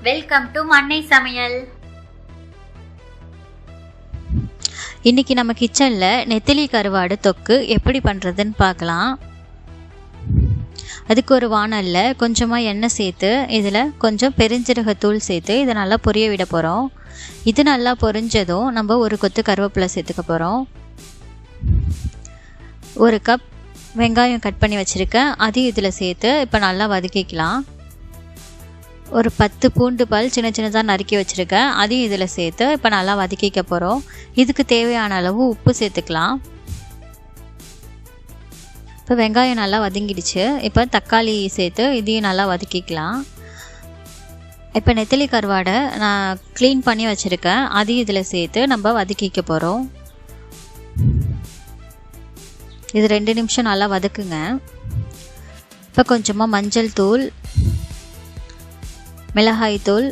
Welcome to மண்ணை சமையல். இன்னைக்கு நம்ம கிச்சனில் நெத்திலி கருவாடு தொக்கு எப்படி பண்ணுறதுன்னு பார்க்கலாம். அதுக்கு ஒரு வாணலில் கொஞ்சமாக எண்ணெய் சேர்த்து இதில் கொஞ்சம் பெருஞ்சீரகத்தூள் சேர்த்து இதை நல்லா பொரிய விட போகிறோம். இது நல்லா பொரிஞ்சதும் நம்ம ஒரு கொத்து கருவேப்பிலை சேர்த்துக்க போகிறோம். ஒரு கப் வெங்காயம் கட் பண்ணி வச்சுருக்கேன், அதையும் இதில் சேர்த்து இப்போ நல்லா வதக்கிக்கலாம். ஒரு 10 பூண்டு பல் சின்ன சின்னதாக நறுக்கி வச்சுருக்கேன், அதையும் இதில் சேர்த்து இப்போ நல்லா வதக்கிக்க போகிறோம். இதுக்கு தேவையான அளவு உப்பு சேர்த்துக்கலாம். இப்போ வெங்காயம் நல்லா வதங்கிடுச்சு. இப்போ தக்காளி சேர்த்து இதையும் நல்லா வதக்கிக்கலாம். இப்போ நெத்திலி கருவாடை நான் க்ளீன் பண்ணி வச்சுருக்கேன், அதையும் இதில் சேர்த்து நம்ம வதக்கிக்க போகிறோம். இது 2 நிமிஷம் நல்லா வதக்குங்க. இப்போ கொஞ்சமாக மஞ்சள் தூள், மிளகாய் தூள்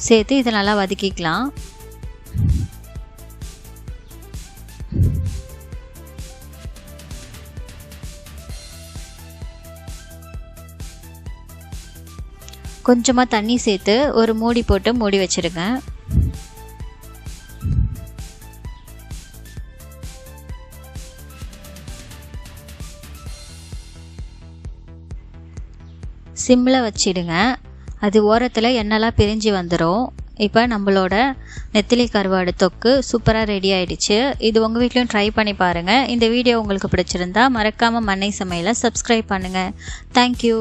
சேர்த்து இதை நல்லா வதக்கிக்கலாம். கொஞ்சமாக தண்ணி சேர்த்து ஒரு மூடி போட்டு மூடி வச்சிருங்க. சிம்மில் வச்சிடுங்க. அது ஓரத்தில் எண்ணெய்லாம் பிரிஞ்சு வந்துடும். இப்போ நம்மளோட நெத்திலி கருவாடு தொக்கு சூப்பராக ரெடி ஆகிடுச்சு. இது உங்கள் வீட்லையும் ட்ரை பண்ணி பாருங்கள். இந்த வீடியோ உங்களுக்கு பிடிச்சிருந்தா மறக்காமல் மண்ணை சமையலை சப்ஸ்கிரைப் பண்ணுங்கள். தேங்க்யூ.